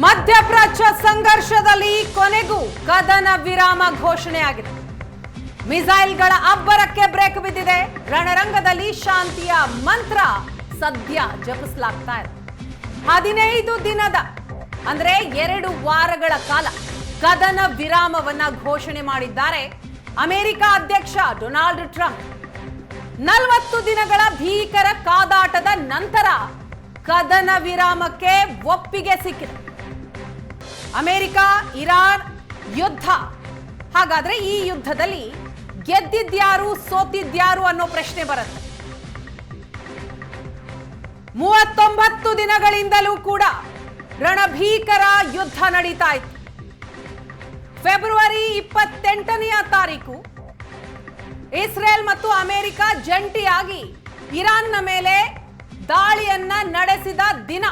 ಮಧ್ಯಪ್ರಾಚ್ಯ ಸಂಘರ್ಷದಲ್ಲಿ ಕೊನೆಗೂ ಕದನ ವಿರಾಮ ಘೋಷಣೆಯಾಗಿದೆ. ಮಿಸೈಲ್ಗಳ ಅಬ್ಬರಕ್ಕೆ ಬ್ರೇಕ್ ಬಿದ್ದಿದೆ. ರಣರಂಗದಲ್ಲಿ ಶಾಂತಿಯ ಮಂತ್ರ ಸದ್ಯ ಜಪಿಸಲಾಗ್ತಾ ಇದೆ. 15 ದಿನದ ಅಂದ್ರೆ 2 ವಾರಗಳ ಕಾಲ ಕದನ ವಿರಾಮವನ್ನ ಘೋಷಣೆ ಮಾಡಿದ್ದಾರೆ ಅಮೆರಿಕ ಅಧ್ಯಕ್ಷ ಡೊನಾಲ್ಡ್ ಟ್ರಂಪ್. 40 ದಿನಗಳ ಭೀಕರ ಕಾದಾಟದ ನಂತರ ಕದನ ವಿರಾಮಕ್ಕೆ ಒಪ್ಪಿಗೆ ಸಿಕ್ಕಿದೆ. ಅಮೆರಿಕ ಇರಾನ್ ಯುದ್ಧ, ಹಾಗಾದ್ರೆ ಈ ಯುದ್ಧದಲ್ಲಿ ಗೆದ್ದಿದ್ಯಾರು ಸೋತಿದ್ಯಾರು ಅನ್ನೋ ಪ್ರಶ್ನೆ ಬರುತ್ತೆ. 39 ದಿನಗಳಿಂದಲೂ ಕೂಡ ರಣಭೀಕರ ಯುದ್ಧ ನಡೀತಾ ಇತ್ತು. ಫೆಬ್ರವರಿ 28ನೆಯ ತಾರೀಕು ಇಸ್ರೇಲ್ ಮತ್ತು ಅಮೆರಿಕ ಜಂಟಿಯಾಗಿ ಇರಾನ್ನ ಮೇಲೆ ದಾಳಿಯನ್ನ ನಡೆಸಿದ ದಿನ.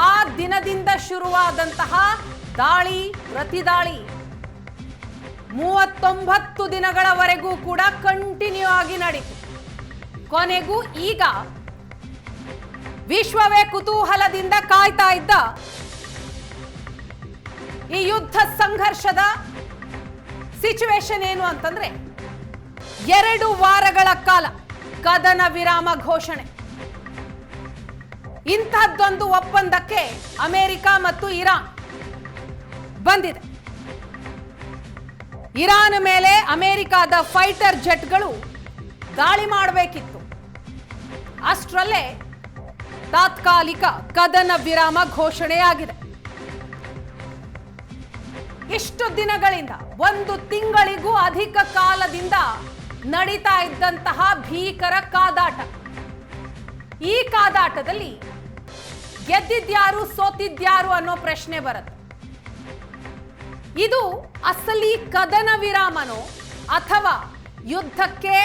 ಆ ದಿನದಿಂದ ಶುರುವಾದಂತಹ ದಾಳಿ ಪ್ರತಿದಾಳಿ 39 ದಿನಗಳವರೆಗೂ ಕೂಡ ಕಂಟಿನ್ಯೂ ಆಗಿ ನಡೀತು. ಕೊನೆಗೂ ಈಗ ವಿಶ್ವವೇ ಕುತೂಹಲದಿಂದ ಕಾಯ್ತಾ ಇದ್ದ ಈ ಯುದ್ಧ ಸಂಘರ್ಷದ ಸಿಚುವೇಶನ್ ಏನು ಅಂತಂದ್ರೆ 2 ವಾರಗಳ ಕಾಲ ಕದನ ವಿರಾಮ ಘೋಷಣೆ. ಇಂಥದ್ದೊಂದು ಒಪ್ಪಂದಕ್ಕೆ ಅಮೆರಿಕ ಮತ್ತು ಇರಾನ್ ಬಂದಿದೆ. ಇರಾನ್ ಮೇಲೆ ಅಮೆರಿಕದ ಫೈಟರ್ ಜೆಟ್ಗಳು ದಾಳಿ ಮಾಡಬೇಕಿತ್ತು. ಅಷ್ಟರಲ್ಲೇ ತಾತ್ಕಾಲಿಕ ಕದನ ವಿರಾಮ ಘೋಷಣೆಯಾಗಿದೆ. ಇಷ್ಟು ದಿನಗಳಿಂದ 1 ತಿಂಗಳಿಗೂ ಅಧಿಕ ಕಾಲದಿಂದ ನಡೀತಾ ಇದ್ದಂತಹ ಭೀಕರ ಕಾದಾಟ. ಈ ಕಾದಾಟದಲ್ಲಿ ಗೆದ್ದಿದ್ಯಾರು ಸೋತಿದ್ಯಾರು ಅನ್ನೋ ಪ್ರಶ್ನೆ ಬರುತ್ತೆ. ಇದು ಅಸಲಿ ಕದನ ವಿರಾಮನೋ ಅಥವಾ ಯುದ್ಧಕ್ಕೆ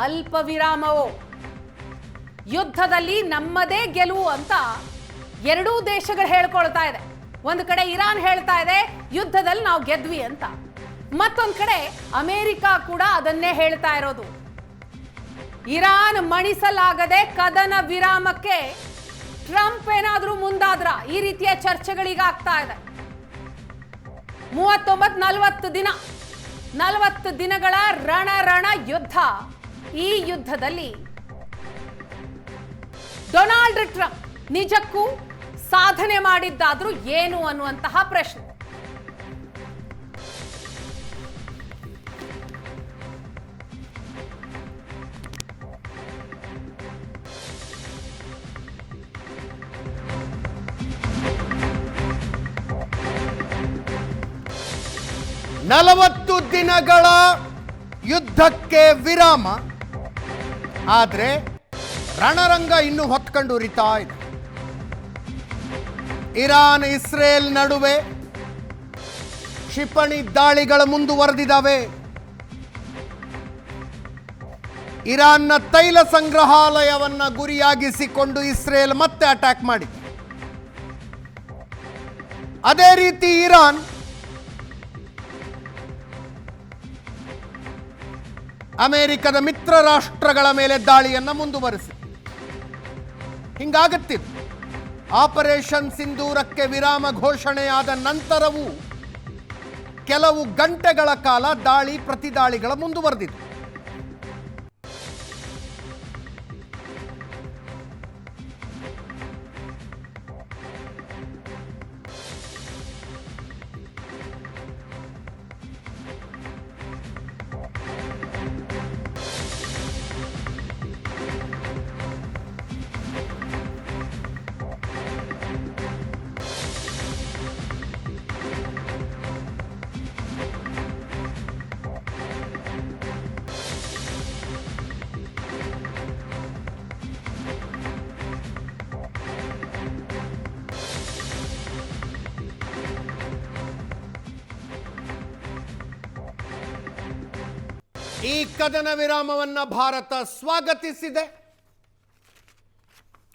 ಅಲ್ಪ ವಿರಾಮವೋ? ಯುದ್ಧದಲ್ಲಿ ನಮ್ಮದೇ ಗೆಲುವು ಅಂತ ಎರಡೂ ದೇಶಗಳು ಹೇಳ್ಕೊಳ್ತಾ ಇದೆ. ಒಂದು ಕಡೆ ಇರಾನ್ ಹೇಳ್ತಾ ಇದೆ ಯುದ್ಧದಲ್ಲಿ ನಾವು ಗೆದ್ವಿ ಅಂತ, ಮತ್ತೊಂದು ಕಡೆ ಅಮೆರಿಕ ಕೂಡ ಅದನ್ನೇ ಹೇಳ್ತಾ ಇರೋದು. ಇರಾನ್ ಮಣಿಸಲಾಗದೆ ಕದನ ವಿರಾಮಕ್ಕೆ ಟ್ರಂಪ್ ಏನಾದ್ರೂ ಮುಂದಾದ್ರ ಈ ರೀತಿಯ ಚರ್ಚೆಗಳಿಗೆ ಆಗ್ತಾ ಇದೆ. 40 ದಿನಗಳ ರಣ ಯುದ್ಧ. ಈ ಯುದ್ಧದಲ್ಲಿ ಡೊನಾಲ್ಡ್ ಟ್ರಂಪ್ ನಿಜಕ್ಕೂ ಸಾಧನೆ ಮಾಡಿದ್ದಾದ್ರೂ ಏನು ಅನ್ನುವಂತಹ ಪ್ರಶ್ನೆ. ನಲವತ್ತು ದಿನಗಳ ಯುದ್ಧಕ್ಕೆ ವಿರಾಮ, ಆದರೆ ರಣರಂಗ ಇನ್ನೂ ಹೊತ್ಕೊಂಡು ಉರಿತಾ ಇದೆ. ಇರಾನ್ ಇಸ್ರೇಲ್ ನಡುವೆ ಕ್ಷಿಪಣಿ ದಾಳಿಗಳು ಮುಂದುವರೆದಿದ್ದಾವೆ. ಇರಾನ್ನ ತೈಲ ಸಂಗ್ರಹಾಲಯವನ್ನ ಗುರಿಯಾಗಿಸಿಕೊಂಡು ಇಸ್ರೇಲ್ ಮತ್ತೆ ಅಟ್ಯಾಕ್ ಮಾಡಿದೆ. ಅದೇ ರೀತಿ ಇರಾನ್ ಅಮೆರಿಕದ ಮಿತ್ರ ರಾಷ್ಟ್ರಗಳ ಮೇಲೆ ದಾಳಿಯನ್ನು ಮುಂದುವರೆಸಿ. ಹಿಂಗಾಗುತ್ತಿದೆ. ಆಪರೇಷನ್ ಸಿಂಧೂರಕ್ಕೆ ವಿರಾಮ ಘೋಷಣೆಯಾದ ನಂತರವೂ ಕೆಲವು ಗಂಟೆಗಳ ಕಾಲ ದಾಳಿ ಪ್ರತಿದಾಳಿಗಳ ಮುಂದುವರೆದಿದೆ. ಈ ಕದನ ವಿರಾಮವನ್ನು ಭಾರತ ಸ್ವಾಗತಿಸಿದೆ.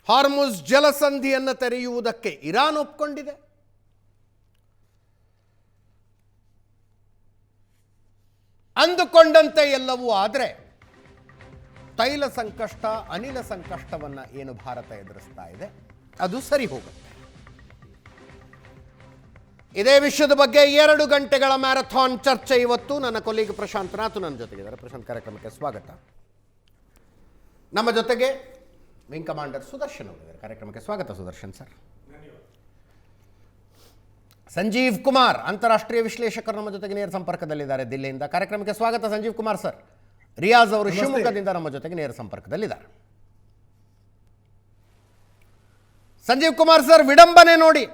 ಹಾರ್ಮುಜ್ ಜಲಸಂಧಿಯನ್ನು ತೆರೆಯುವುದಕ್ಕೆ ಇರಾನ್ ಒಪ್ಪಿಕೊಂಡಿದೆ. ಅಂದುಕೊಂಡಂತೆ ಎಲ್ಲವೂ ಆದರೆ ತೈಲ ಸಂಕಷ್ಟ, ಅನಿಲ ಸಂಕಷ್ಟವನ್ನು ಏನು ಭಾರತ ಎದುರಿಸ್ತಾ ಇದೆ ಅದು ಸರಿ ಹೋಗುತ್ತೆ. ಇದೇ ವಿಷಯದ ಬಗ್ಗೆ 2 ಗಂಟೆಗಳ ಮ್ಯಾರಥಾನ್ ಚರ್ಚೆ ಇವತ್ತು. ನನ್ನ ಕೊಲೀಗ್ ಪ್ರಶಾಂತ್ ನಾಥ್ ನನ್ನ ಜೊತೆಗಿದ್ದಾರೆ. ಪ್ರಶಾಂತ್, ಕಾರ್ಯಕ್ರಮಕ್ಕೆ ಸ್ವಾಗತ. ನಮ್ಮ ಜೊತೆಗೆ ವಿಂಗ್ ಕಮಾಂಡರ್ ಸುದರ್ಶನ್ ಅವರಿದ್ದಾರೆ. ಕಾರ್ಯಕ್ರಮಕ್ಕೆ ಸ್ವಾಗತ ಸುದರ್ಶನ್ ಸರ್. ಸಂಜೀವ್ ಕುಮಾರ್ ಅಂತಾರಾಷ್ಟ್ರೀಯ ವಿಶ್ಲೇಷಕರು ನಮ್ಮ ಜೊತೆಗೆ ನೇರ ಸಂಪರ್ಕದಲ್ಲಿದ್ದಾರೆ ದಿಲ್ಲಿಯಿಂದ. ಕಾರ್ಯಕ್ರಮಕ್ಕೆ ಸ್ವಾಗತ ಸಂಜೀವ್ ಕುಮಾರ್ ಸರ್. ರಿಯಾಜ್ ಅವರು ಶಿವಮೊಗ್ಗದಿಂದ ನಮ್ಮ ಜೊತೆಗೆ ನೇರ ಸಂಪರ್ಕದಲ್ಲಿದ್ದಾರೆ. ಸಂಜೀವ್ ಕುಮಾರ್ ಸರ್, ವಿಡಂಬನೆ ನೋಡಿ,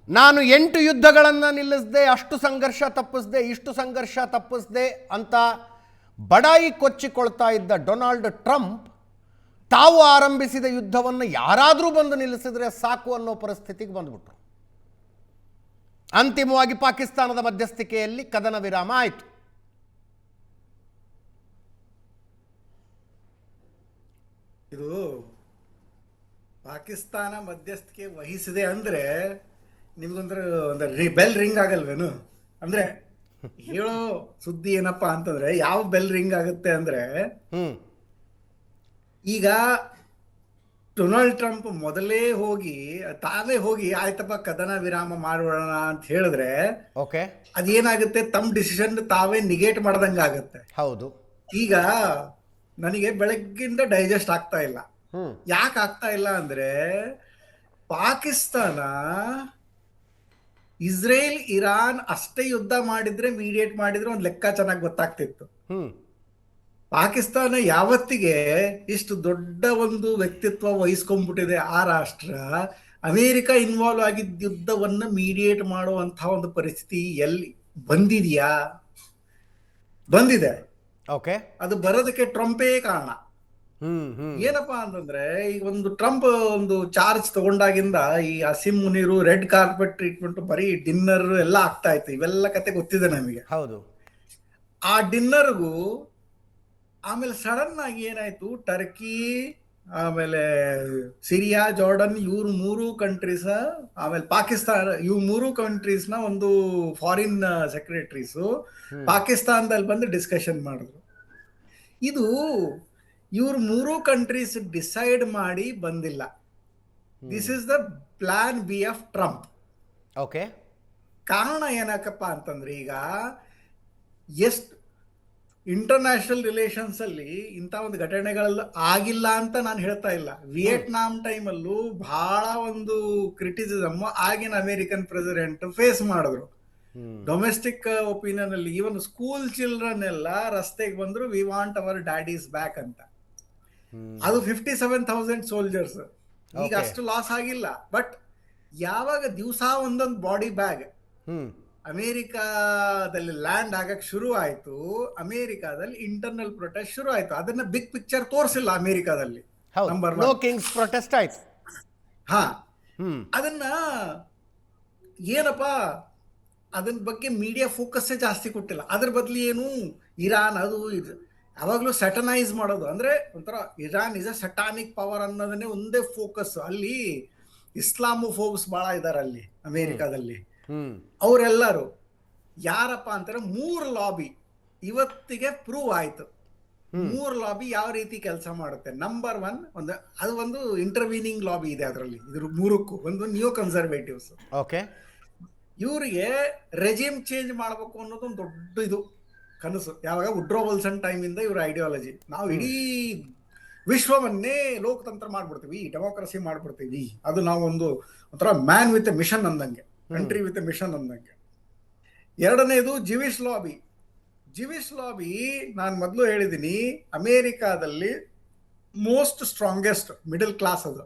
ನಾನು 8 ಯುದ್ಧಗಳನ್ನು ನಿಲ್ಲಿಸಿದೆ, ಅಷ್ಟು ಸಂಘರ್ಷ ತಪ್ಪಿಸಿದೆ, ಇಷ್ಟು ಸಂಘರ್ಷ ತಪ್ಪಿಸಿದೆ ಅಂತ ಬಡಾಯಿ ಕೊಚ್ಚಿಕೊಳ್ತಾ ಇದ್ದ ಡೊನಾಲ್ಡ್ ಟ್ರಂಪ್ ತಾವು ಆರಂಭಿಸಿದ ಯುದ್ಧವನ್ನು ಯಾರಾದರೂ ಬಂದು ನಿಲ್ಲಿಸಿದ್ರೆ ಸಾಕು ಅನ್ನೋ ಪರಿಸ್ಥಿತಿಗೆ ಬಂದ್ಬಿಟ್ರು. ಅಂತಿಮವಾಗಿ ಪಾಕಿಸ್ತಾನದ ಮಧ್ಯಸ್ಥಿಕೆಯಲ್ಲಿ ಕದನ ವಿರಾಮ ಆಯಿತು. ಇದು ಪಾಕಿಸ್ತಾನ ಮಧ್ಯಸ್ಥಿಕೆ ವಹಿಸಿದೆ ಅಂದ್ರೆ ನಿಮ್ಗೊಂದು ಬೆಲ್ ರಿಂಗ್ ಆಗಲ್ವೇನು? ಅಂದ್ರೆ ಹೇಳೋ ಸುದ್ದಿ ಏನಪ್ಪಾ ಅಂತಂದ್ರೆ, ಯಾವ ಬೆಲ್ ರಿಂಗ್ ಆಗುತ್ತೆ ಅಂದ್ರೆ, ಈಗ ಡೊನಾಲ್ಡ್ ಟ್ರಂಪ್ ಮೊದಲೇ ತಾವೇ ಹೋಗಿ ಆಯ್ತಪ್ಪ ಕದನ ವಿರಾಮ ಮಾಡೋಣ ಅಂತ ಹೇಳಿದ್ರೆ ಓಕೆ, ಅದೇನಾಗುತ್ತೆ, ತಮ್ಮ ಡಿಸಿಷನ್ ತಾವೇ ನಿಗೇಟ್ ಮಾಡ್ದಂಗ ಆಗುತ್ತೆ. ಹೌದು. ಈಗ ನನಗೆ ಬೆಳಗ್ಗಿಂದ ಡೈಜೆಸ್ಟ್ ಆಗ್ತಾ ಇಲ್ಲ. ಯಾಕೆ ಆಗ್ತಾ ಇಲ್ಲ ಅಂದ್ರೆ, ಪಾಕಿಸ್ತಾನ ಇಸ್ರೇಲ್ ಇರಾನ್ ಅಷ್ಟೇ ಯುದ್ಧ ಮಾಡಿದ್ರೆ, ಮೀಡಿಯೇಟ್ ಮಾಡಿದ್ರೆ ಒಂದು ಲೆಕ್ಕ ಚೆನ್ನಾಗಿ ಗೊತ್ತಾಗ್ತಿತ್ತು. ಪಾಕಿಸ್ತಾನ ಯಾವತ್ತಿಗೆ ಇಷ್ಟು ದೊಡ್ಡ ಒಂದು ವ್ಯಕ್ತಿತ್ವ ವಹಿಸ್ಕೊಂಡ್ಬಿಟ್ಟಿದೆ ಆ ರಾಷ್ಟ್ರ, ಅಮೆರಿಕ ಇನ್ವಾಲ್ವ್ ಆಗಿದ್ದ ಯುದ್ಧವನ್ನ ಮೀಡಿಯೇಟ್ ಮಾಡುವಂತಹ ಒಂದು ಪರಿಸ್ಥಿತಿ ಎಲ್ಲಿ ಬಂದಿದೆ. ಓಕೆ, ಅದು ಬರೋದಕ್ಕೆ ಟ್ರಂಪೇ ಕಾರಣ. ಏನಪ್ಪಾ ಅಂತಂದ್ರೆ, ಈಗ ಟ್ರಂಪ್ ಚಾರ್ಜ್ ತಗೊಂಡಾಗಿಂದ ಈ ಅಸೀಂ ಮುನೀರು ರೆಡ್ ಕಾರ್ಪೆಟ್ ಟ್ರೀಟ್ಮೆಂಟ್, ಬರೀ ಡಿನ್ನರ್ ಎಲ್ಲ ಆಗ್ತಾ ಇತ್ತು. ಇವೆಲ್ಲ ಕತೆ ಗೊತ್ತಿದೆ ನಮಗೆ. ಹೌದು. ಆ ಡಿನ್ನರ್ಗೂ ಆಮೇಲೆ ಸಡನ್ ಆಗಿ ಏನಾಯ್ತು, ಟರ್ಕಿ, ಆಮೇಲೆ ಸಿರಿಯಾ, ಜಾರ್ಡನ್, ಇವ್ರು 3 ಕಂಟ್ರೀಸ್, ಆಮೇಲೆ ಪಾಕಿಸ್ತಾನ, ಇವ್ 3 ಕಂಟ್ರೀಸ್ನ ಒಂದು ಫಾರಿನ್ ಸೆಕ್ರೆಟರೀಸು ಪಾಕಿಸ್ತಾನದಲ್ಲಿ ಬಂದು ಡಿಸ್ಕಷನ್ ಮಾಡಿದ್ರು. ಇದು ಇವ್ರು 3 ಕಂಟ್ರೀಸ್ ಡಿಸೈಡ್ ಮಾಡಿ ಬಂದಿಲ್ಲ. This is the plan B of Trump. Okay, ಕಾರಣ ಏನಕ್ಕಪ್ಪ ಅಂತಂದ್ರೆ, ಈಗ ಎಷ್ಟು ಇಂಟರ್ನ್ಯಾಷನಲ್ ರಿಲೇಷನ್ಸ್ ಅಲ್ಲಿ ಇಂಥ ಒಂದು ಘಟನೆಗಳೆಲ್ಲ ಆಗಿಲ್ಲ ಅಂತ ನಾನು ಹೇಳ್ತಾ ಇಲ್ಲ. ವಿಯೆಟ್ನಾಂ ಟೈಮಲ್ಲೂ ಬಹಳ ಒಂದು ಕ್ರಿಟಿಸಿಸಮ್ ಆಗಿನ ಅಮೆರಿಕನ್ ಪ್ರೆಸಿಡೆಂಟ್ ಫೇಸ್ ಮಾಡಿದ್ರು. ಡೊಮೆಸ್ಟಿಕ್ ಒಪಿನಿಯನ್ ಅಲ್ಲಿ ಈವನ್ ಸ್ಕೂಲ್ ಚಿಲ್ಡ್ರನ್ ಎಲ್ಲ ರಸ್ತೆಗೆ ಬಂದ್ರು, we want our daddies back ಅಂತ. ಅದು 57,000 ಸೋಲ್ಜರ್ಸ್. ಈಗ ಅಷ್ಟು ಲಾಸ್ ಆಗಿಲ್ಲ. ಬಟ್ ಯಾವಾಗ ದಿವಸ ಒಂದೊಂದು ಬಾಡಿ ಬ್ಯಾಗ್ ಅಮೆರಿಕಾದಲ್ಲಿ ಲ್ಯಾಂಡ್ ಆಗಕ್ ಶುರು ಆಯ್ತು, ಅಮೆರಿಕಾದಲ್ಲಿ ಇಂಟರ್ನಲ್ ಪ್ರೊಟೆಸ್ಟ್ ಶುರು ಆಯ್ತು. ಅದನ್ನ ಬಿಗ್ ಪಿಕ್ಚರ್ ತೋರಿಸಿಲ್ಲ ಅಮೆರಿಕಾದಲ್ಲಿ. ನಂಬರ್ 1 ಕಿಂಗ್ಸ್ ಪ್ರೊಟೆಸ್ಟ್ ಆಯ್ತು. ಅದನ್ನ ಏನಪ್ಪಾ, ಅದನ್ನ ಬಗ್ಗೆ ಮೀಡಿಯಾ ಫೋಕಸ್ಸೇ ಜಾಸ್ತಿ ಕೊಟ್ಟಿಲ್ಲ. ಅದ್ರ ಬದಲು ಏನು, ಇರಾನ್ ಅದು ಇದು ಯಾವಾಗಲೂ ಸೆಟನೈಸ್ ಮಾಡೋದು. ಅಂದ್ರೆ ಒಂಥರ ಇರಾನ್ ಇಸ್ ಅ ಸೆಟಾನಿಕ್ ಪವರ್ ಅನ್ನೋದನ್ನೇ ಒಂದೇ ಫೋಕಸ್. ಅಲ್ಲಿ ಇಸ್ಲಾಮೋಫೋಬ್ಸ್ ಬಹಳ ಇದಾರೆ ಅಲ್ಲಿ ಅಮೆರಿಕಾದಲ್ಲಿ. ಅವರೆಲ್ಲರೂ ಯಾರಪ್ಪ ಅಂತಾರೆ, 3 ಲಾಬಿ ಇವತ್ತಿಗೆ ಪ್ರೂವ್ ಆಯ್ತು. 3 ಲಾಬಿ ಯಾವ ರೀತಿ ಕೆಲಸ ಮಾಡುತ್ತೆ. ನಂಬರ್ 1 ಒಂದು ಇಂಟರ್ವೀನಿಂಗ್ ಲಾಬಿ ಇದೆ ಅದರಲ್ಲಿ. ಇದ್ರ 3ಕ್ಕೂ ಒಂದು ನ್ಯೂ ಕನ್ಸರ್ವೇಟಿವ್ಸ್. ಓಕೆ, ಇವರಿಗೆ ರೆಜಿಮ್ ಚೇಂಜ್ ಮಾಡಬೇಕು ಅನ್ನೋದು ಒಂದು ದೊಡ್ಡ ಇದು ಕನಸು. ಯಾವಾಗ ವುಡ್ರೋ ವಿಲ್ಸನ್ ಟೈಮ್ ಇಂದ ಇವ್ರ ಐಡಿಯಾಲಜಿ, ನಾವು ಇಡೀ ವಿಶ್ವವನ್ನೇ ಲೋಕತಂತ್ರ ಮಾಡ್ಬಿಡ್ತೀವಿ, ಡೆಮೋಕ್ರಸಿ ಮಾಡ್ಬಿಡ್ತೀವಿ. ಅದು ನಾವು ಒಂಥರ ಮ್ಯಾನ್ ವಿತ್ ಎ ಮಿಷನ್ ಅಂದಂಗೆ, ಕಂಟ್ರಿ ವಿತ್ ಎ ಮಿಷನ್ ಅಂದಂಗೆ. ಎರಡನೇದು ಜಿವಿಶ್ ಲಾಬಿ. ಜಿವಿಶ್ ಲಾಬಿ ನಾನು ಮೊದಲು ಹೇಳಿದ್ದೀನಿ, ಅಮೇರಿಕಾದಲ್ಲಿ ಮೋಸ್ಟ್ ಸ್ಟ್ರಾಂಗೆಸ್ಟ್ ಮಿಡಲ್ ಕ್ಲಾಸ್. ಅದು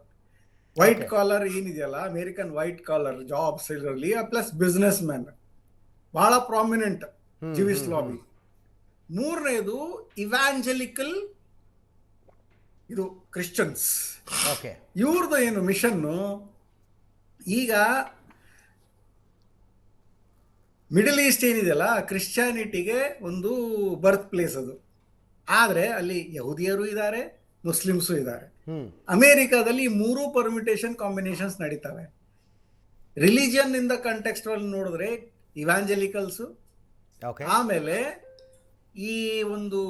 ವೈಟ್ ಕಾಲರ್ ಏನಿದೆಯಲ್ಲ, ಅಮೇರಿಕನ್ ವೈಟ್ ಕಾಲರ್ ಜಾಬ್ಸ್ ಇದರಲ್ಲಿ ಪ್ಲಸ್ ಬಿಸ್ನೆಸ್ ಮ್ಯಾನ್ ಬಹಳ ಪ್ರಾಮಿನೆಂಟ್ ಜಿವಿಶ್ ಲಾಬಿ. ಮೂರನೇದು ಇವ್ಯಾಂಜಲಿಕಲ್, ಇದು ಕ್ರಿಶ್ಚಿಯನ್ಸ್. ಇವ್ರದ್ದು ಏನು ಮಿಷನ್ನು, ಈಗ ಮಿಡಲ್ ಈಸ್ಟ್ ಏನಿದೆಯಲ್ಲ, ಕ್ರಿಶ್ಚಿಯಾನಿಟಿಗೆ ಒಂದು ಬರ್ತ್ ಪ್ಲೇಸ್ ಅದು. ಆದರೆ ಅಲ್ಲಿ ಯಹೂದಿಯರು ಇದ್ದಾರೆ, ಮುಸ್ಲಿಮ್ಸು ಇದ್ದಾರೆ. ಅಮೇರಿಕಾದಲ್ಲಿ 3 ಪರ್ಮಿಟೇಷನ್ ಕಾಂಬಿನೇಷನ್ಸ್ ನಡೀತವೆ. ರಿಲಿಜಿಯನ್ ಇಂದ ಕಂಟೆಕ್ಸ್ಟ್ ಅಲ್ಲಿ ನೋಡಿದ್ರೆ ಇವ್ಯಾಂಜಲಿಕಲ್ಸು, ಆಮೇಲೆ ಈ ಒಂದು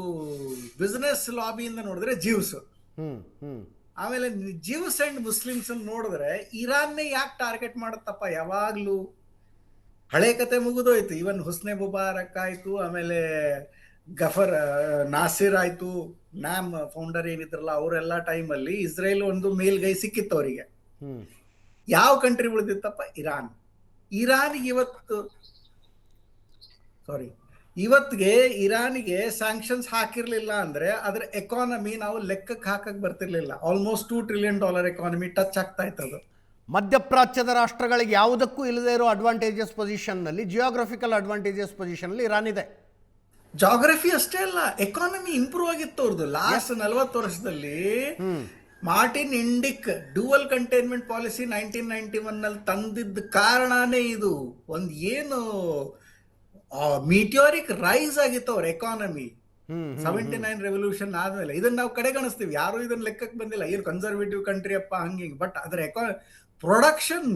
ಬಿಸ್ನೆಸ್ ಲಾಬಿಯಿಂದ ನೋಡಿದ್ರೆ ಜ್ಯೂಸ್, ಆಮೇಲೆ ಜ್ಯೂಸ್ ಅಂಡ್ ಮುಸ್ಲಿಮ್ಸ್ ನೋಡಿದ್ರೆ ಇರಾನ್ನೇ ಯಾಕೆ ಟಾರ್ಗೆಟ್ ಮಾಡುತ್ತಪ್ಪ ಯಾವಾಗ್ಲೂ ಹಳೆ ಕತೆ ಮುಗಿದೋಯ್ತು. ಇವನ್ ಹುಸ್ನೆ ಮುಬಾರಕ್ ಆಯ್ತು, ಆಮೇಲೆ ಗಫರ್ ನಾಸಿರ್ ಆಯ್ತು, ನ್ಯಾಮ್ ಫೌಂಡರ್ ಏನಿದ್ರಲ್ಲ ಅವರೆಲ್ಲ ಟೈಮಲ್ಲಿ ಇಸ್ರೇಲ್ ಒಂದು ಮೇಲ್ಗೈ ಸಿಕ್ಕಿತ್ತು ಅವರಿಗೆ. ಹ್ಮ್ ಯಾವ ಕಂಟ್ರಿ ಉಳಿದಿತ್ತಪ್ಪ? ಇರಾನ್. ಇರಾನಿಗೆ ಇವತ್ತಿಗೆ ಇರಾನಿಗೆ ಸ್ಯಾಂಕ್ಷನ್ಸ್ ಹಾಕಿರ್ಲಿಲ್ಲ ಅಂದ್ರೆ ಅದ್ರ ಎಕಾನಮಿ ನಾವು ಲೆಕ್ಕಕ್ಕೆ ಹಾಕಕ್ ಬರ್ತಿರ್ಲಿಲ್ಲ. ಆಲ್ಮೋಸ್ಟ್ $2 ಟ್ರಿಲಿಯನ್ ಎಕಾನಮಿ ಟಚ್ ಆಗ್ತಾ ಇತ್ತು ಅದು. ಮಧ್ಯಪ್ರಾಚ್ಯದ ರಾಷ್ಟ್ರಗಳಿಗೆ ಯಾವುದಕ್ಕೂ ಇಲ್ಲದೆ ಇರೋ ಅಡ್ವಾಂಟೇಜಸ್ ಪೊಸಿಷನ್ನಲ್ಲಿ, ಜಿಯೋಗ್ರಫಿಕಲ್ ಅಡ್ವಾಂಟೇಜಸ್ ಪೊಸಿಷನ್ನಲ್ಲಿ ಇರಾನ್ ಇದೆ. ಜಾಗ್ರಫಿ ಅಷ್ಟೇ ಅಲ್ಲ, ಎಕಾನಮಿ ಇಂಪ್ರೂವ್ ಆಗಿತ್ತು ಅವ್ರದ್ದು ಲಾಸ್ಟ್ 40 ವರ್ಷದಲ್ಲಿ. Martin Indyk dual containment policy 1991 ನಲ್ಲಿ ತಂದಿದ್ದ ಕಾರಣನೇ ಇದು. ಒಂದು ಏನು ಮೀಟಿಯೋರಿಕ್ ರೈಸ್ ಆಗಿತ್ತು ಅವ್ರ ಎಕಾನಮಿ 79 ರೆವಲ್ಯೂಷನ್ ಆದ್ಮೇಲೆ. ಇದನ್ನ ನಾವು ಕಡೆಗಣಿಸ್ತೀವಿ, ಯಾರು ಇದನ್ನ ಲೆಕ್ಕಕ್ಕೆ ಬಂದಿಲ್ಲ, ಏನು ಕನ್ಸರ್ವೇಟಿವ್ ಕಂಟ್ರಿ ಅಪ್ಪ ಹಂಗೆ. ಬಟ್ ಅದರ ಪ್ರೊಡಕ್ಷನ್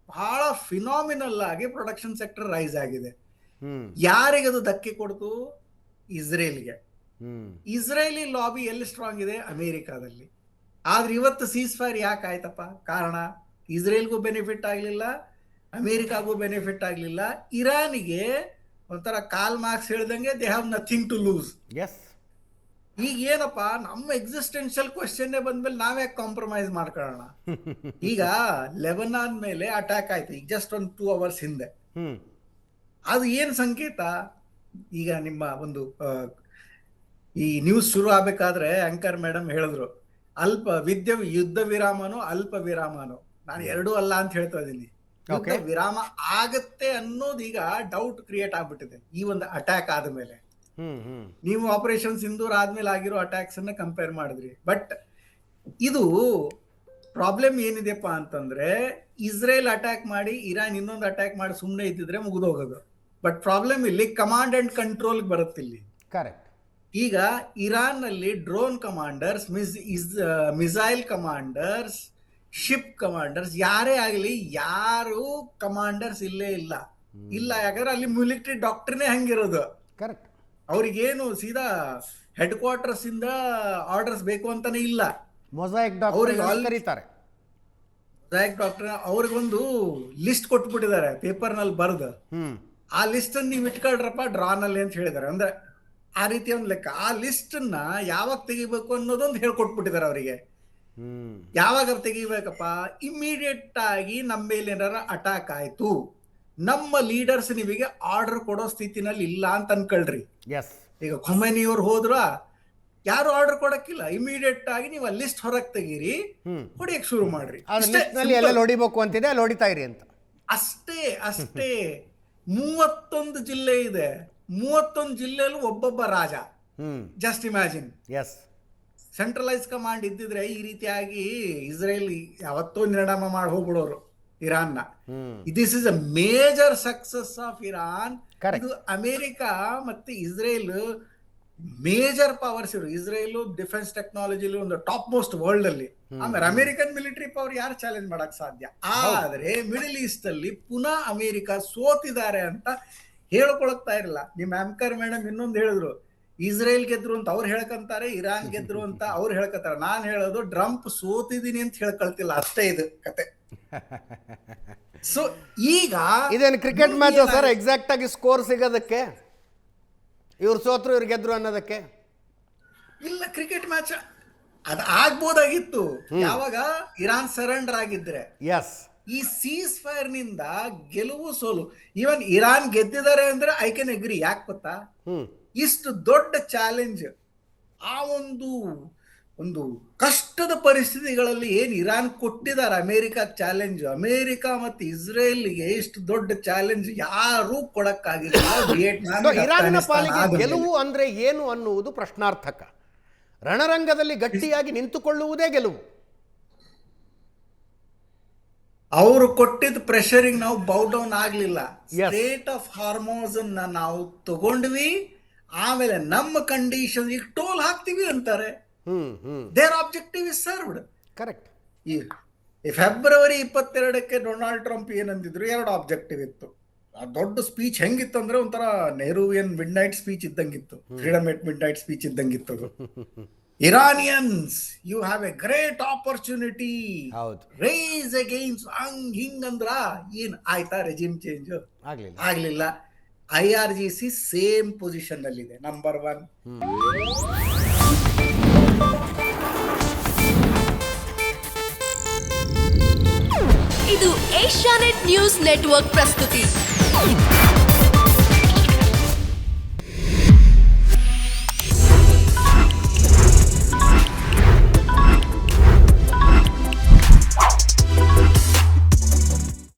ಬಹಳ ಫಿನಾಮಿನಲ್ ಆಗಿ ಪ್ರೊಡಕ್ಷನ್ ಸೆಕ್ಟರ್ ರೈಸ್ ಆಗಿದೆ. ಯಾರಿಗದು ಧಕ್ಕೆ ಕೊಡ್ತು? ಇಸ್ರೇಲ್ಗೆ. ಇಸ್ರೇಲಿ ಲಾಬಿ ಎಲ್ಲಿ ಸ್ಟ್ರಾಂಗ್ ಇದೆ? ಅಮೆರಿಕಾದಲ್ಲಿ. ಆದ್ರೆ ಇವತ್ತು ಸೀಸ್ ಫೈರ್ ಯಾಕೆ ಆಯ್ತಪ್ಪ? ಕಾರಣ ಇಸ್ರೇಲ್ಗೂ ಬೆನಿಫಿಟ್ ಆಗ್ಲಿಲ್ಲ, ಅಮೆರಿಕಾಗೂ ಬೆನಿಫಿಟ್ ಆಗ್ಲಿಲ್ಲ. ಇರಾನಿಗೆ ಒಂಥರ ಕಾಲ್ ಮಾರ್ಕ್ಸ್ ಹೇಳ್ದಂಗೆ they have nothing to lose. ಈಗ ಏನಪ್ಪ, ನಮ್ಮ ಎಕ್ಸಿಸ್ಟೆನ್ಷಿಯಲ್ ಕ್ವಶನ್ ಬಂದ್ಮೇಲೆ ನಾವೇ ಕಾಂಪ್ರಮೈಸ್ ಮಾಡ್ಕೊಳ್ಳೋಣ. ಈಗ ಲೆಬನಾನ್ ಮೇಲೆ ಅಟ್ಯಾಕ್ ಆಯ್ತು ಈಗ ಜಸ್ಟ್ ಒಂದು 2 hours ಹಿಂದೆ. ಅದು ಏನ್ ಸಂಕೇತ? ಈಗ ನಿಮ್ಮ ಒಂದು ಈ ನ್ಯೂಸ್ ಶುರು ಆಗ್ಬೇಕಾದ್ರೆ ಆಂಕರ್ ಮೇಡಮ್ ಹೇಳಿದ್ರು, ಯುದ್ಧ ವಿರಾಮನು ಅಲ್ಪ ವಿರಾಮನು. ನಾನು ಎರಡೂ ಅಲ್ಲ ಅಂತ ಹೇಳ್ತಾ ಇದ್ದೀನಿ. ಯುದ್ಧ ವಿರಾಮ ಆಗತ್ತೆ ಅನ್ನೋದು ಈಗ ಡೌಟ್ ಕ್ರಿಯೇಟ್ ಆಗ್ಬಿಟ್ಟಿದೆ ಈ ಒಂದು ಅಟ್ಯಾಕ್ ಆದ್ಮೇಲೆ. ನೀವು ಆಪರೇಷನ್ ಸಿಂಧೂರ್ ಆದ್ಮೇಲೆ ಆಗಿರೋ ಅಟ್ಯಾಕ್ಸ್ ಅನ್ನ ಕಂಪೇರ್ ಮಾಡಿದ್ರಿ. ಬಟ್ ಇದು ಪ್ರಾಬ್ಲಮ್ ಏನಿದೆಪ್ಪ ಅಂತಂದ್ರೆ, ಇಸ್ರೇಲ್ ಅಟ್ಯಾಕ್ ಮಾಡಿ ಇರಾನ್ ಇನ್ನೊಂದು ಅಟ್ಯಾಕ್ ಮಾಡಿ ಸುಮ್ಮನೆ ಇದ್ದಿದ್ರೆ ಮುಗಿದೋಗೋದು. ಬಟ್ ಪ್ರಾಬ್ಲಮ್ ಇಲ್ಲಿ ಕಮಾಂಡ್ ಅಂಡ್ ಕಂಟ್ರೋಲ್ ಬರುತ್ತಿಲ್ಲಿ. ಕರೆಕ್ಟ್. ಈಗ ಇರಾನ್ ನಲ್ಲಿ drone commanders, missile commanders, ship commanders ಯಾರೇ ಆಗಲಿ, ಯಾರು ಕಮಾಂಡರ್ಸ್ ಇಲ್ಲೇ ಇಲ್ಲ. ಯಾಕಂದ್ರೆ ಅಲ್ಲಿ ಮಿಲಿಟರಿ ಡಾಕ್ಟ್ರಿನೇ ಹಂಗಿರೋದು. ಕರೆಕ್ಟ್. ಅವ್ರಿಗೇನು ಸೀದಾ ಹೆಡ್ ಕ್ವಾರ್ಟರ್ಸ್ ಇಂದ ಆರ್ಡರ್ಸ್ ಬೇಕು ಅಂತಾನೆ ಇಲ್ಲ. ಮೊಸಾಯಿಕ್ ಡಾಕ್ಟರ್ ಅವ್ರಿಗೊಂದು ಲಿಸ್ಟ್ ಕೊಟ್ಬಿಟ್ಟಿದ್ದಾರೆ ಪೇಪರ್ ನಲ್ಲಿ ಬರೆದು, ಆ ಲಿಸ್ಟ್ ಅನ್ನು ನೀವು ಇಟ್ಕೊಳ್ರಪ್ಪ ಡ್ರಾನ್ ಅಲ್ಲಿ ಅಂತ ಹೇಳಿದಾರೆ. ಅಂದ್ರೆ ಆ ರೀತಿ ಒಂದು ಲೆಕ್ಕ. ಆ ಲಿಸ್ಟ್ ಅನ್ನ ಯಾವಾಗ ತೆಗಿಬೇಕು ಅನ್ನೋದೊಂದು ಹೇಳ್ಕೊಟ್ಬಿಟ್ಟಿದ್ದಾರೆ ಅವರಿಗೆ. ಯಾವಾಗ ತೆಗಿಬೇಕಪ್ಪ? ಇಮಿಡಿಯೇಟ್ ಆಗಿ ನಮ್ಮ ಮೇಲೆ ಏನಾರ ಅಟ್ಯಾಕ್ ಆಯ್ತು, ನಮ್ಮ ಲೀಡರ್ಸ್ ನಿಮಗೆ ಆರ್ಡರ್ ಕೊಡೋ ಸ್ಥಿತಿನಲ್ಲಿ ಇಲ್ಲ ಅಂತ ಅನ್ಕೊಳ್ರಿ. ಈಗ ಖೊಮೈನಿ ಅವ್ರು ಹೋದ್ರ ಯಾರು ಆರ್ಡರ್ ಕೊಡಕ್ಕಿಲ್ಲ, ಇಮಿಡಿಯೇಟ್ ಆಗಿ ನೀವು ಆ ಲಿಸ್ಟ್ ಹೊರಗೆ ತೆಗೀರಿ, ಹೊಡಿಯಕ್ ಶುರು ಮಾಡ್ರಿ. ಹೊಡಿಬೇಕು ಅಂತಿದೆ, ಅಲ್ಲಿ ಹೊಡಿತಾ ಇರಿ ಅಂತ. ಅಷ್ಟೇ. 31 ಜಿಲ್ಲೆ ಇದೆ, 31 ಜಿಲ್ಲೆಯಲ್ಲೂ ಒಬ್ಬೊಬ್ಬ ರಾಜ. Just imagine. ಸೆಂಟ್ರಲೈಸ್ ಕಮಾಂಡ್ ಇದ್ದಿದ್ರೆ ಈ ರೀತಿಯಾಗಿ ಇಸ್ರೇಲ್ ಯಾವತ್ತೋ ನಿರ್ಣಾಮ ಮಾಡಿ ಹೋಗ್ಬಿಡೋರು ಇರಾನ್ನ. This is a major success of Iran. ಇದು ಅಮೆರಿಕ ಮತ್ತೆ ಇಸ್ರೇಲ್ ಮೇಜರ್ ಪವರ್ಸ್ ಇರು. ಇಸ್ರೇಲ್ ಡಿಫೆನ್ಸ್ ಟೆಕ್ನಾಲಜಿಲಿ ಒಂದು ಟಾಪ್ ಮೋಸ್ಟ್ ವರ್ಲ್ಡ್ ಅಲ್ಲಿ. ಆಮೇಲೆ ಅಮೆರಿಕನ್ ಮಿಲಿಟರಿ ಪವರ್ ಯಾರು ಚಾಲೆಂಜ್ ಮಾಡಕ್ ಸಾಧ್ಯ? ಆದ್ರೆ ಮಿಡಲ್ ಈಸ್ಟ್ ಅಲ್ಲಿ ಪುನಃ ಅಮೆರಿಕ ಸೋತಿದ್ದಾರೆ ಅಂತ ಹೇಳ್ಕೊಳಕ್ತಾ ಇರಲ್ಲ. ನಿಮ್ ಆಂಕರ್ ಮೇಡಮ್ ಇನ್ನೊಂದು ಹೇಳಿದ್ರು, ಇಸ್ರೇಲ್ ಗೆದ್ರು ಅಂತ ಅವ್ರು ಹೇಳ್ಕಂತಾರೆ, ಇರಾನ್ ಗೆದ್ರು ಅಂತ ಅವ್ರು ಹೇಳ್ಕಂತಾರೆ. ನಾನ್ ಹೇಳೋದು ಟ್ರಂಪ್ ಸೋತಿದೀನಿ ಅಂತ ಹೇಳ್ಕೊಳ್ತಿಲ್ಲ, ಅಷ್ಟೇ ಇದು ಕತೆ. ಸೊ ಈಗ ಇದೇನು ಕ್ರಿಕೆಟ್ ಮ್ಯಾಚ್ ಸರ್? ಎಕ್ಸಾಕ್ಟ್ ಆಗಿ ಸ್ಕೋರ್ ಸಿಗೋದಕ್ಕೆ ಇವ್ರು ಸೋತ್ರು ಇವ್ರು ಗೆದ್ರು ಅನ್ನೋದಕ್ಕೆ ಇಲ್ಲ. ಕ್ರಿಕೆಟ್ ಮ್ಯಾಚ್ ಅದ್ ಆಗ್ಬೋದಾಗಿತ್ತು ಯಾವಾಗ ಇರಾನ್ ಸರೆಂಡರ್ ಆಗಿದ್ರೆ. ಈ ಸೀಸ್ ಫೈರ್ ನಿಂದ ಗೆಲುವು ಸೋಲು, ಈವನ್ ಇರಾನ್ ಗೆದ್ದಿದ್ದಾರೆ ಅಂದ್ರೆ ಐ ಕ್ಯಾನ್ ಅಗ್ರಿ. ಯಾಕೆ ಗೊತ್ತಾ? ಇಷ್ಟು ದೊಡ್ಡ ಚಾಲೆಂಜ್, ಆ ಒಂದು ಕಷ್ಟದ ಪರಿಸ್ಥಿತಿಗಳಲ್ಲಿ ಏನ್ ಇರಾನ್ ಕೊಟ್ಟಿದ್ದಾರೆ ಅಮೆರಿಕ ಚಾಲೆಂಜ್, ಅಮೆರಿಕ ಮತ್ತೆ ಇಸ್ರೇಲ್ಗೆ ಇಷ್ಟು ದೊಡ್ಡ ಚಾಲೆಂಜ್ ಯಾರು ಕೊಡಕ್ಕಾಗಿಲ್ಲ. ಇರಾನಿನ ಪಾಲಿಗೆ ಗೆಲುವು ಅಂದ್ರೆ ಏನು ಅನ್ನುವುದು ಪ್ರಶ್ನಾರ್ಥಕ. ರಣರಂಗದಲ್ಲಿ ಗಟ್ಟಿಯಾಗಿ ನಿಂತುಕೊಳ್ಳುವುದೇ ಗೆಲುವು. ಅವರು ಕೊಟ್ಟಿದ್ದ ಪ್ರೆಷರಿಂಗ್ ನಾವು ಬೌ ಡೌನ್ ಆಗ್ಲಿಲ್ಲ. ಸ್ಟೇಟ್ ಆಫ್ ಹಾರ್ಮೋನ್ಸ್ ನಾವು ತಗೊಂಡ್ವಿ, ಆಮೇಲೆ ನಮ್ಮ ಕಂಡೀಷನ್ ಈಗ ಟೋಲ್ ಹಾಕ್ತಿವಿ ಅಂತಾರೆ. Their objective is served. Correct. ಈ ಫೆಬ್ರವರಿ 22ಕ್ಕೆ ಡೊನಾಲ್ಡ್ ಟ್ರಂಪ್ ಏನಂದಿದ್ರು, 2 ಆಬ್ಜೆಕ್ಟಿವ್ ಇತ್ತು. ಆ ದೊಡ್ಡ ಸ್ಪೀಚ್ ಹೆಂಗಿತ್ತು ಅಂದ್ರೆ ಒಂಥರ ನೆಹರೂವಿಯನ್ ಮಿಡ್ ನೈಟ್ ಸ್ಪೀಚ್ ಇದ್ದಂಗಿತ್ತು, freedom at midnight speech ಇದ್ದಂಗಿತ್ತು ಅದು. Iranians you have a great opportunity ಹೌದು. ರೈಸ್ ಅಗೇನ್ಸ್ಟ್ ಹಿಂಗ್ ಅಂದ್ರ ಏನ್ ಆಯ್ತಾ ರೆಜಿಮ್ ಚೇಂಜ್ ಆಗಲಿಲ್ಲ. ಆಗ್ಲಿಲ್ಲ. IRGC ಸೇಮ್ ಪೊಸಿಷನ್ ನಲ್ಲಿದೆ, ನಂಬರ್ 1. ಇದು ಏಷ್ಯಾನೆಟ್ ನ್ಯೂಸ್ ನೆಟ್ವರ್ಕ್ ಪ್ರಸ್ತುತಿ.